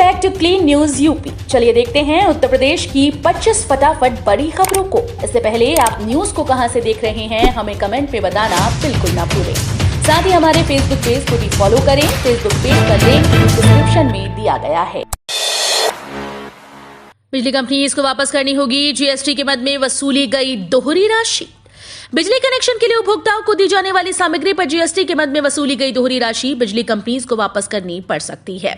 Back to clean news UP. चलिए देखते हैं उत्तर प्रदेश की 25 फटाफट बड़ी खबरों को। इससे पहले आप न्यूज को कहां से देख रहे हैं हमें कमेंट में बताना बिल्कुल ना भूलें। साथ ही हमारे फेसबुक पेज को भी फॉलो करें। फेसबुक पेज का लिंक डिस्क्रिप्शन में दिया गया है। बिजली कंपनीज को वापस करनी होगी जीएसटी के मद में वसूली गई दोहरी राशि। बिजली कनेक्शन के लिए उपभोक्ताओं को दी जाने वाली सामग्री पर जीएसटी के मद में वसूली गई दोहरी राशि बिजली कंपनीज को वापस करनी पड़ सकती है।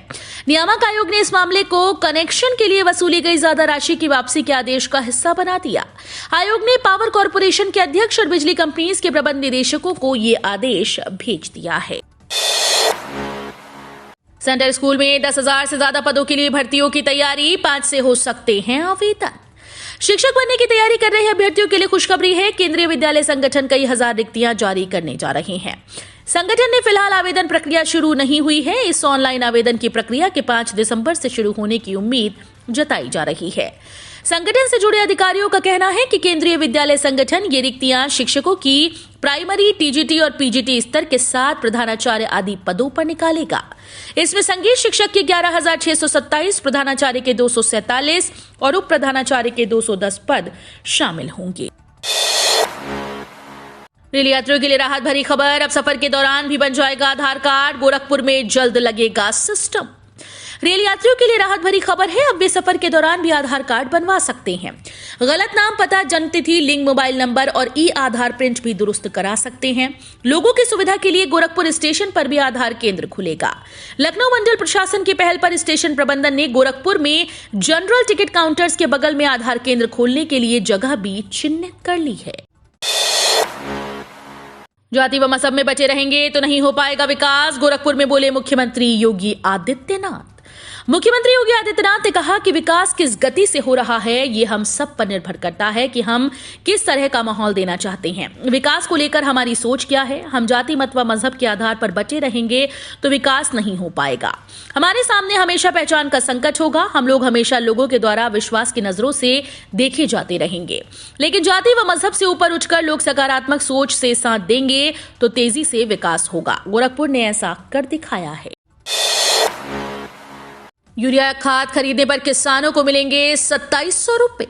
नियामक आयोग ने इस मामले को कनेक्शन के लिए वसूली गई ज्यादा राशि की वापसी के आदेश का हिस्सा बना दिया। आयोग ने पावर कॉर्पोरेशन के अध्यक्ष और बिजली कंपनीज के प्रबंध निदेशकों को ये आदेश भेज दिया है। सेंट्रल स्कूल में 10,000 से ज्यादा पदों के लिए भर्तियों की तैयारी, 5 से हो सकते हैं आवेदन। शिक्षक बनने की तैयारी कर रहे अभ्यर्थियों के लिए खुशखबरी है। केंद्रीय विद्यालय संगठन कई हजार रिक्तियां जारी करने जा रहे हैं। संगठन ने फिलहाल आवेदन प्रक्रिया शुरू नहीं हुई है। इस ऑनलाइन आवेदन की प्रक्रिया के 5 दिसंबर से शुरू होने की उम्मीद जताई जा रही है। संगठन से जुड़े अधिकारियों का कहना है कि केंद्रीय विद्यालय संगठन ये रिक्तियां शिक्षकों की प्राइमरी, टीजीटी और पीजीटी स्तर के 7 प्रधानाचार्य आदि पदों पर निकालेगा। इसमें संगीत शिक्षक के 11,627, प्रधानाचार्य के 247 और उप प्रधानाचार्य के 210 पद शामिल होंगे। रेल यात्रियों के लिए राहत भरी खबर। अब सफर के दौरान भी बन जाएगा आधार कार्ड। गोरखपुर में जल्द लगेगा सिस्टम। रेल यात्रियों के लिए राहत भरी खबर है। अब वे सफर के दौरान भी आधार कार्ड बनवा सकते हैं। गलत नाम, पता, जन्मतिथि, लिंग, मोबाइल नंबर और ई आधार प्रिंट भी दुरुस्त करा सकते हैं। लोगों की सुविधा के लिए गोरखपुर स्टेशन पर भी आधार केंद्र खुलेगा। लखनऊ मंडल प्रशासन की पहल पर स्टेशन प्रबंधन ने गोरखपुर में जनरल टिकट काउंटर्स के बगल में आधार केंद्र खोलने के लिए जगह भी चिन्हित कर ली है। जाति व मजहब में बचे रहेंगे तो नहीं हो पाएगा विकास, गोरखपुर में बोले मुख्यमंत्री योगी आदित्यनाथ। मुख्यमंत्री योगी आदित्यनाथ ने कहा कि विकास किस गति से हो रहा है ये हम सब पर निर्भर करता है कि हम किस तरह का माहौल देना चाहते हैं। विकास को लेकर हमारी सोच क्या है। हम जाति, मत व मजहब के आधार पर बचे रहेंगे तो विकास नहीं हो पाएगा। हमारे सामने हमेशा पहचान का संकट होगा। हम लोग हमेशा लोगों के द्वारा विश्वास की नजरों से देखे जाते रहेंगे, लेकिन जाति व मजहब से ऊपर उठकर लोग सकारात्मक सोच से साथ देंगे तो तेजी से विकास होगा। गोरखपुर ने ऐसा कर दिखाया है। यूरिया खाद खरीदने पर किसानों को मिलेंगे 2700 रुपए।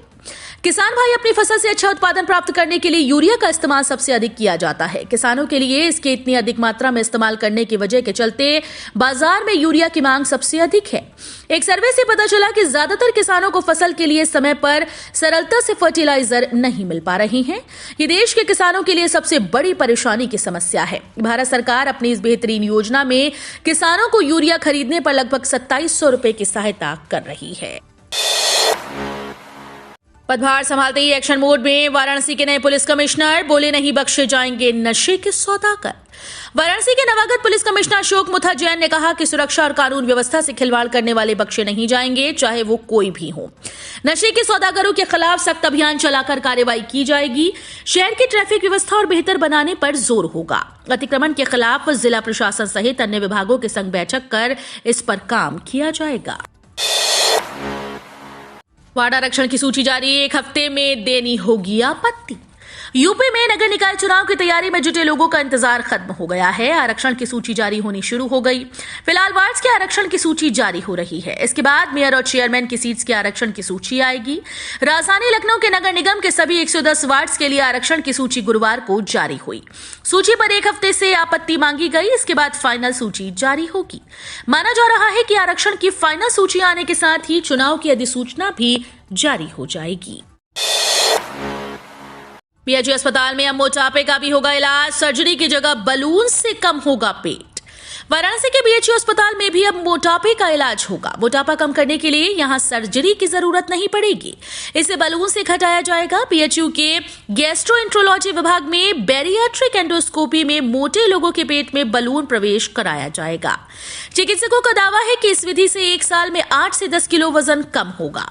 किसान भाई अपनी फसल से अच्छा उत्पादन प्राप्त करने के लिए यूरिया का इस्तेमाल सबसे अधिक किया जाता है। किसानों के लिए इसके इतनी अधिक मात्रा में इस्तेमाल करने की वजह के चलते बाजार में यूरिया की मांग सबसे अधिक है। एक सर्वे से पता चला कि ज्यादातर किसानों को फसल के लिए समय पर सरलता से फर्टिलाइजर नहीं मिल पा रही हैं। ये देश के किसानों के लिए सबसे बड़ी परेशानी की समस्या है। भारत सरकार अपनी इस बेहतरीन योजना में किसानों को यूरिया खरीदने पर लगभग 2700 रुपए की सहायता कर रही है। पदभार संभालते ही एक्शन मोड में वाराणसी के नए पुलिस कमिश्नर, बोले नहीं बख्शे जाएंगे नशे के सौदागर। वाराणसी के नवागत पुलिस कमिश्नर अशोक मुथा जैन ने कहा कि सुरक्षा और कानून व्यवस्था से खिलवाड़ करने वाले बख्शे नहीं जाएंगे, चाहे वो कोई भी हो। नशे के सौदागरों के खिलाफ सख्त अभियान चलाकर कार्रवाई की जाएगी। शहर की ट्रैफिक व्यवस्था और बेहतर बनाने पर जोर होगा। अतिक्रमण के खिलाफ जिला प्रशासन सहित अन्य विभागों के संग बैठक कर इस पर काम किया जाएगा। वार्ड आरक्षण की सूची जारी, 1 हफ्ते में देनी होगी आपत्ति। यूपी में नगर निकाय चुनाव की तैयारी में जुटे लोगों का इंतजार खत्म हो गया है। आरक्षण की सूची जारी होनी शुरू हो गई। फिलहाल वार्ड्स के आरक्षण की सूची जारी हो रही है। इसके बाद मेयर और चेयरमैन की सीट्स के आरक्षण की सूची आएगी। राजधानी लखनऊ के नगर निगम के सभी 110 वार्ड्स के लिए आरक्षण की सूची गुरुवार को जारी हुई। सूची पर 1 हफ्ते से आपत्ति मांगी गई। इसके बाद फाइनल सूची जारी होगी। माना जा रहा है कि आरक्षण की फाइनल सूची आने के साथ ही चुनाव की अधिसूचना भी जारी हो जाएगी। पीएचयू अस्पताल में अब मोटापे का भी होगा इलाज। सर्जरी की जगह बलून से कम होगा पेट। वाराणसी के पीएचयू अस्पताल में भी अब मोटापे का इलाज होगा। मोटापा कम करने के लिए यहां सर्जरी की जरूरत नहीं पड़ेगी। इसे बलून से घटाया जाएगा। पीएचयू के गैस्ट्रोएंट्रोलॉजी विभाग में बैरियाट्रिक एंडोस्कोपी में मोटे लोगों के पेट में बलून प्रवेश कराया जाएगा। चिकित्सकों का दावा है कि इस विधि से 1 साल में 8 से 10 किलो वजन कम होगा।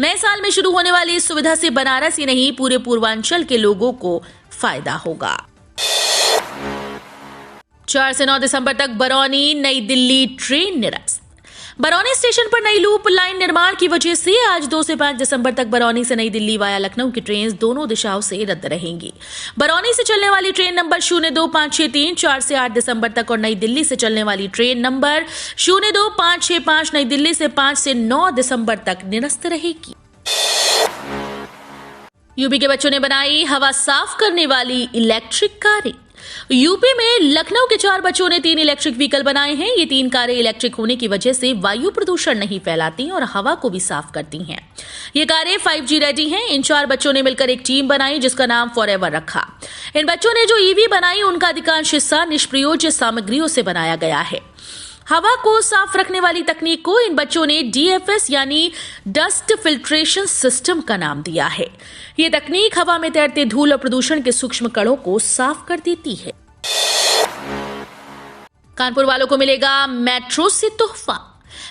नए साल में शुरू होने वाली इस सुविधा से बनारस ही नहीं पूरे पूर्वांचल के लोगों को फायदा होगा। 4 से 9 दिसंबर तक बरौनी नई दिल्ली ट्रेन निरस्त। बरौनी स्टेशन पर नई लूप लाइन निर्माण की वजह से आज 2 से 5 दिसंबर तक बरौनी से नई दिल्ली वाया लखनऊ की ट्रेन दोनों दिशाओं से रद्द रहेंगी। बरौनी से चलने वाली ट्रेन नंबर 02563 4 से 8 दिसंबर तक और नई दिल्ली से चलने वाली ट्रेन नंबर 02565 नई दिल्ली से 5 से 9 दिसंबर तक निरस्त रहेगी। यूपी के बच्चों ने बनाई हवा साफ करने वाली इलेक्ट्रिक कारें। यूपी में लखनऊ के 4 बच्चों ने 3 इलेक्ट्रिक व्हीकल बनाए हैं। ये 3 कारें इलेक्ट्रिक होने की वजह से वायु प्रदूषण नहीं फैलाती और हवा को भी साफ करती हैं। ये कारें 5G रेडी हैं। इन 4 बच्चों ने मिलकर एक टीम बनाई जिसका नाम फॉरएवर रखा। इन बच्चों ने जो ईवी बनाई उनका अधिकांश हिस्सा निष्प्रयोज्य सामग्रियों से बनाया गया है। हवा को साफ रखने वाली तकनीक को इन बच्चों ने DFS यानी डस्ट फिल्ट्रेशन सिस्टम का नाम दिया है। ये तकनीक हवा में तैरते धूल और प्रदूषण के सूक्ष्म कणों को साफ कर देती है। कानपुर वालों को मिलेगा मेट्रो से तोहफा।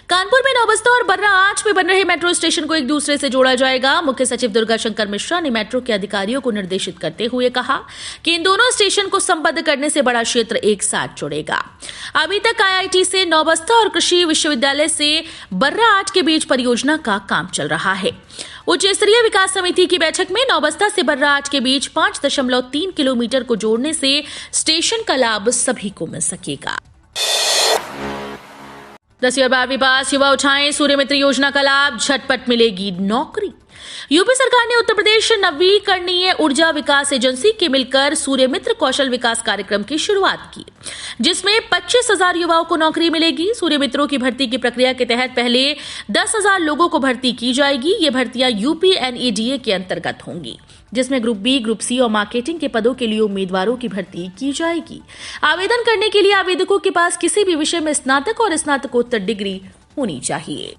कानपुर में नौबस्ता और बर्रा 8 में बन रहे मेट्रो स्टेशन को एक दूसरे से जोड़ा जाएगा। मुख्य सचिव दुर्गा शंकर मिश्रा ने मेट्रो के अधिकारियों को निर्देशित करते हुए कहा कि इन दोनों स्टेशन को संबद्ध करने से बड़ा क्षेत्र एक साथ जुड़ेगा। अभी तक IIT से नौबस्ता और कृषि विश्वविद्यालय से बर्रा 8 के बीच परियोजना का काम चल रहा है। उच्च स्तरीय विकास समिति की बैठक में नौबस्ता से बर्रा 8 के बीच 5.3 किलोमीटर को जोड़ने से स्टेशन का लाभ सभी को मिल सकेगा। 10वीं और 12वीं पास युवा उठाएं सूर्य मित्र योजना का लाभ, झटपट मिलेगी नौकरी। यूपी सरकार ने उत्तर प्रदेश नवीकरणीय ऊर्जा विकास एजेंसी के मिलकर सूर्य मित्र कौशल विकास कार्यक्रम की शुरुआत की, जिसमें 25,000 युवाओं को नौकरी मिलेगी। सूर्य मित्रों की भर्ती की प्रक्रिया के तहत पहले 10,000 लोगों को भर्ती की जाएगी। ये भर्तियां यूपी NEDA के अंतर्गत होंगी, जिसमें ग्रुप B, ग्रुप C और मार्केटिंग के पदों के लिए उम्मीदवारों की भर्ती की जाएगी। आवेदन करने के लिए आवेदकों के पास किसी भी विषय में स्नातक और स्नातकोत्तर डिग्री होनी चाहिए।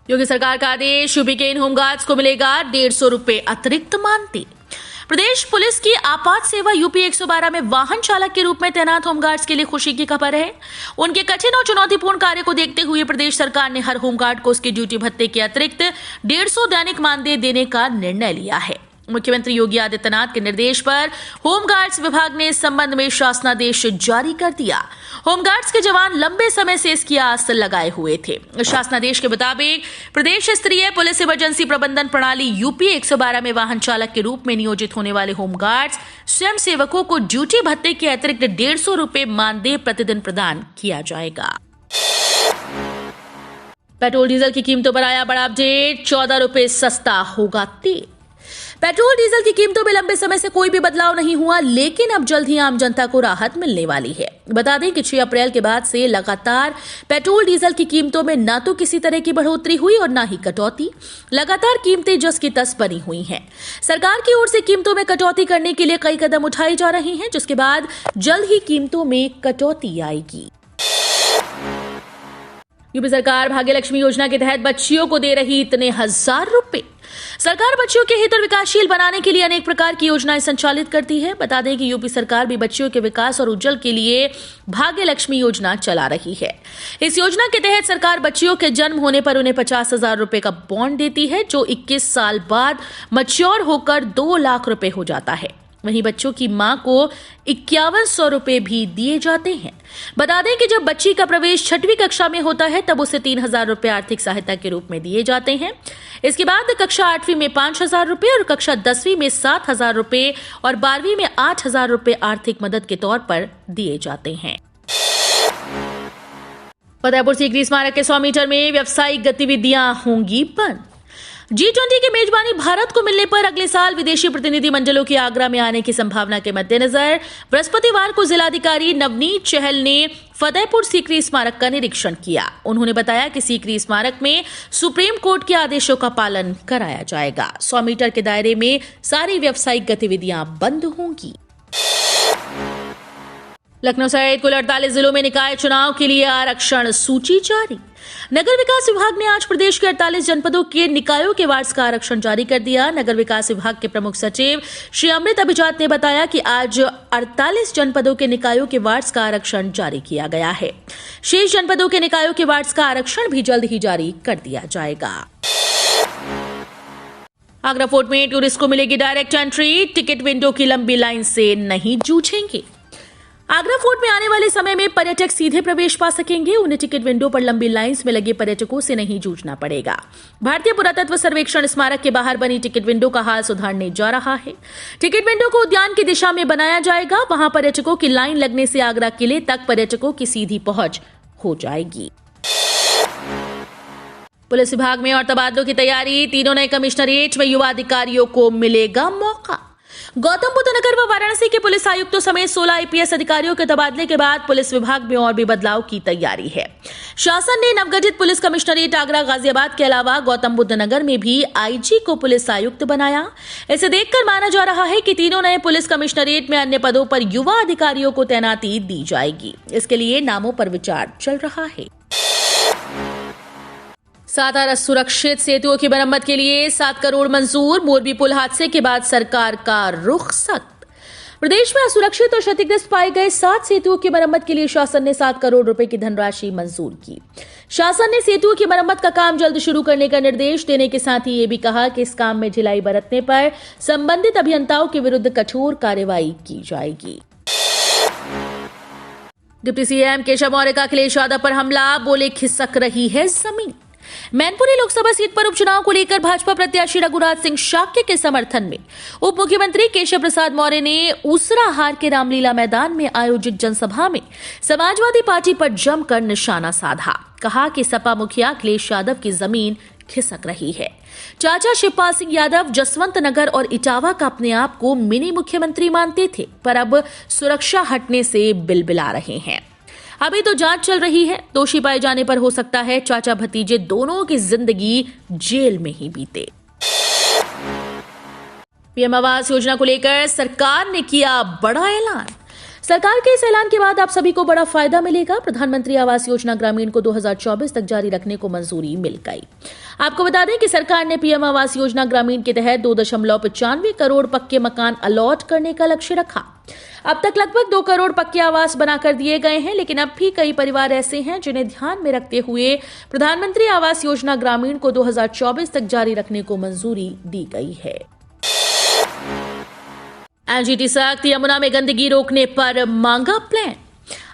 योगी सरकार का आदेश, यूपी के इन होमगार्ड्स को मिलेगा 150 रुपए अतिरिक्त मानदेय। प्रदेश पुलिस की आपात सेवा यूपी 112 में वाहन चालक के रूप में तैनात होमगार्ड्स के लिए खुशी की खबर है। उनके कठिन और चुनौतीपूर्ण कार्य को देखते हुए प्रदेश सरकार ने हर होमगार्ड को उसके ड्यूटी भत्ते के अतिरिक्त 150 दैनिक मानदेय देने का निर्णय लिया है। मुख्यमंत्री योगी आदित्यनाथ के निर्देश पर होमगार्ड्स विभाग ने इस संबंध में शासनादेश जारी कर दिया। होमगार्ड्स के जवान लंबे समय से इसकी आस लगाए हुए थे। शासनादेश के मुताबिक प्रदेश स्तरीय पुलिस इमरजेंसी प्रबंधन प्रणाली यूपी 112 में वाहन चालक के रूप में नियोजित होने वाले होमगार्ड्स स्वयं सेवकों को ड्यूटी भत्ते के अतिरिक्त 150 रुपए मानदेय प्रतिदिन प्रदान किया जाएगा। पेट्रोल डीजल की कीमतों पर आया बड़ा अपडेट, 14 रुपए सस्ता होगा तेल। पेट्रोल डीजल की कीमतों में लंबे समय से कोई भी बदलाव नहीं हुआ, लेकिन अब जल्द ही आम जनता को राहत मिलने वाली है। बता दें कि 6 अप्रैल के बाद से लगातार पेट्रोल डीजल की कीमतों में ना तो किसी तरह की बढ़ोतरी हुई और ना ही कटौती। लगातार कीमतें जस की तस बनी हुई हैं। सरकार की ओर से कीमतों में कटौती करने के लिए कई कदम उठाए जा रहे हैं, जिसके बाद जल्द ही कीमतों में कटौती आएगी। यूपी सरकार भाग्यलक्ष्मी योजना के तहत बच्चियों को दे रही इतने 1000 रुपए। सरकार बच्चियों के हित और विकासशील बनाने के लिए अनेक प्रकार की योजनाएं संचालित करती है। बता दें कि यूपी सरकार भी बच्चियों के विकास और उज्जवल के लिए भाग्यलक्ष्मी योजना चला रही है। इस योजना के तहत सरकार बच्चियों के जन्म होने पर उन्हें 50,000 रुपए का बॉन्ड देती है, जो 21 साल बाद मैच्योर होकर 2 लाख रुपए हो जाता है। वहीं बच्चों की मां को 5100 रुपए भी दिए जाते हैं। बता दें कि जब बच्ची का प्रवेश 6वीं कक्षा में होता है तब उसे 3000 रुपए आर्थिक सहायता के रूप में दिए जाते हैं। इसके बाद कक्षा 8वीं में 5000 रुपए और कक्षा 10वीं में 7000 रुपए और 12वीं में 8000 रुपए आर्थिक मदद के तौर पर दिए जाते हैं। फतेहपुर सीकरी स्मारक के 100 मीटर में व्यावसायिक गतिविधियां होंगी बंद। G20 की मेजबानी भारत को मिलने पर अगले साल विदेशी प्रतिनिधि मंडलों के आगरा में आने की संभावना के मद्देनजर बृहस्पतिवार को जिलाधिकारी नवनीत चहल ने फतेहपुर सीकरी स्मारक का निरीक्षण किया। उन्होंने बताया कि सीकरी स्मारक में सुप्रीम कोर्ट के आदेशों का पालन कराया जाएगा। 100 मीटर के दायरे में सारी व्यावसायिक गतिविधियां बंद होंगी। लखनऊ सहित कुल 48 जिलों में निकाय चुनाव के लिए आरक्षण सूची जारी। नगर विकास विभाग ने आज प्रदेश के 48 जनपदों के निकायों के वार्ड्स का आरक्षण जारी कर दिया। नगर विकास विभाग के प्रमुख सचिव श्री अमृत अभिजात ने बताया कि आज 48 जनपदों के निकायों के वार्ड्स का आरक्षण जारी किया गया है। शेष जनपदों के निकायों के वार्ड्स का आरक्षण भी जल्द ही जारी कर दिया जाएगा। आगरा फोर्ट में टूरिस्ट को मिलेगी डायरेक्ट एंट्री। टिकट विंडो की लंबी लाइन से नहीं जूझेंगे। आगरा फोर्ट में आने वाले समय में पर्यटक सीधे प्रवेश पा सकेंगे। उन्हें टिकट विंडो पर लंबी लाइंस में लगे पर्यटकों से नहीं जूझना पड़ेगा। भारतीय पुरातत्व सर्वेक्षण स्मारक के बाहर बनी टिकट विंडो का हाल सुधारने जा रहा है। टिकट विंडो को उद्यान की दिशा में बनाया जाएगा। वहां पर्यटकों की लाइन लगने से आगरा किले तक पर्यटकों की सीधी पहुंच हो जाएगी। पुलिस विभाग में और तबादलों की तैयारी। तीनों नए कमिश्नरेट में युवा अधिकारियों को मिलेगा मौका। गौतम बुद्ध नगर व वाराणसी के पुलिस आयुक्तों समेत 16 आईपीएस अधिकारियों के तबादले के बाद पुलिस विभाग में और भी बदलाव की तैयारी है। शासन ने नवगठित पुलिस कमिश्नरेट आगरा, गाजियाबाद के अलावा गौतम बुद्ध नगर में भी आईजी को पुलिस आयुक्त बनाया। इसे देखकर माना जा रहा है कि तीनों नए पुलिस कमिश्नरेट में अन्य पदों पर युवा अधिकारियों को तैनाती दी जाएगी। इसके लिए नामों पर विचार चल रहा है। सातारा सुरक्षित सेतुओं की मरम्मत के लिए 7 करोड़ मंजूर। मोरबी पुल हादसे के बाद सरकार का रुख सख्त। प्रदेश में असुरक्षित और क्षतिग्रस्त पाए गए 7 सेतुओं की मरम्मत के लिए शासन ने 7 करोड़ रुपए की धनराशि मंजूर की। शासन ने सेतुओं की मरम्मत का काम जल्द शुरू करने का निर्देश देने के साथ ही ये भी कहा कि इस काम में ढिलाई बरतने पर संबंधित अभियंताओं के विरुद्ध कठोर कार्रवाई की जाएगी। डिप्टी सीएम केशव मौर्य का अखिलेश यादव पर हमला। बोले खिसक रही है जमीन। मैनपुरी लोकसभा सीट पर उपचुनाव को लेकर भाजपा प्रत्याशी रघुराज सिंह शाक्य के समर्थन में उप मुख्यमंत्री केशव प्रसाद मौर्य ने उसराहार के रामलीला मैदान में आयोजित जनसभा में समाजवादी पार्टी पर जमकर निशाना साधा। कहा कि सपा मुखिया अखिलेश यादव की जमीन खिसक रही है। चाचा शिवपाल सिंह यादव जसवंत नगर और इटावा का अपने आप को मिनी मुख्यमंत्री मानते थे, पर अब सुरक्षा हटने से बिलबिला रहे हैं। अभी तो जांच चल रही है। दोषी पाए जाने पर हो सकता है चाचा भतीजे दोनों की जिंदगी जेल में ही बीते। पीएम आवास योजना को लेकर सरकार ने किया बड़ा ऐलान। सरकार के इस ऐलान के बाद आप सभी को बड़ा फायदा मिलेगा। प्रधानमंत्री आवास योजना ग्रामीण को 2024 तक जारी रखने को मंजूरी मिल गई। आपको बता दें कि सरकार ने पीएम आवास योजना ग्रामीण के तहत 2.95 करोड़ पक्के मकान अलॉट करने का लक्ष्य रखा। अब तक लगभग 2 करोड़ पक्के आवास बनाकर दिए गए हैं, लेकिन अब भी कई परिवार ऐसे हैं जिन्हें ध्यान में रखते हुए प्रधानमंत्री आवास योजना ग्रामीण को 2024 तक जारी रखने को मंजूरी दी गई है। एनजीटी सख्त। यमुना में गंदगी रोकने पर मांगा प्लान।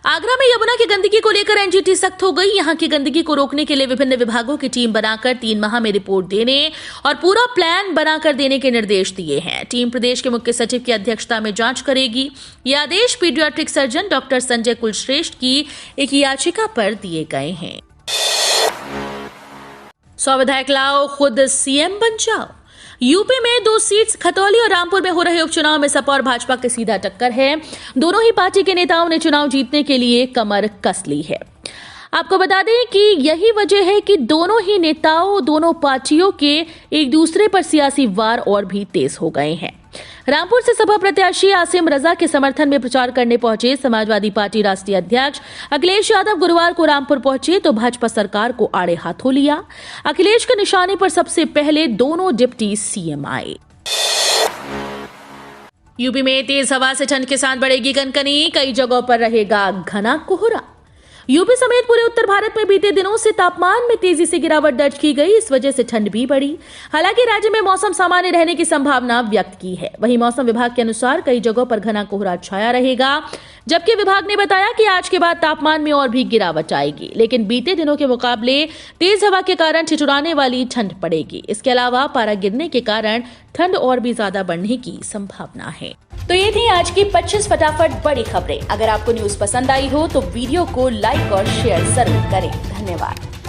आगरा में यमुना की गंदगी को लेकर एनजीटी सख्त हो गई। यहां की गंदगी को रोकने के लिए विभिन्न विभागों की टीम बनाकर 3 माह में रिपोर्ट देने और पूरा प्लान बनाकर देने के निर्देश दिए हैं। टीम प्रदेश के मुख्य सचिव की अध्यक्षता में जांच करेगी। ये आदेश paediatric surgeon doctor Sanjay Kulshreshtha की एक याचिका पर दिए गए हैं। 100 विधायक लाओ, खुद सीएम बन जाओ। यूपी में 2 सीट्स खतौली और रामपुर में हो रहे उपचुनाव में सपा और भाजपा की सीधा टक्कर है। दोनों ही पार्टी के नेताओं ने चुनाव जीतने के लिए कमर कस ली है। आपको बता दें कि यही वजह है कि दोनों ही नेताओं, दोनों पार्टियों के एक दूसरे पर सियासी वार और भी तेज हो गए हैं। रामपुर से सपा प्रत्याशी आसिम रजा के समर्थन में प्रचार करने पहुंचे समाजवादी पार्टी राष्ट्रीय अध्यक्ष अखिलेश यादव गुरुवार को रामपुर पहुंचे तो भाजपा सरकार को आड़े हाथों लिया। अखिलेश के निशाने पर सबसे पहले दोनों डिप्टी सीएम आए। यूपी में तेज हवा से ठंड के साथ बढ़ेगी कनकनी। कई जगहों पर रहेगा घना कोहरा। यूपी समेत पूरे उत्तर भारत में बीते दिनों से तापमान में तेजी से गिरावट दर्ज की गई। इस वजह से ठंड भी बढ़ी। हालांकि राज्य में मौसम सामान्य रहने की संभावना व्यक्त की है। वहीं मौसम विभाग के अनुसार कई जगहों पर घना कोहरा छाया रहेगा, जबकि विभाग ने बताया कि आज के बाद तापमान में और भी गिरावट आएगी, लेकिन बीते दिनों के मुकाबले तेज हवा के कारण ठिठुराने वाली ठंड पड़ेगी। इसके अलावा पारा गिरने के कारण ठंड और भी ज्यादा बढ़ने की संभावना है। तो ये थी आज की 25 फटाफट बड़ी खबरें। अगर आपको न्यूज पसंद आई हो तो वीडियो को लाइक और शेयर जरूर करें। धन्यवाद।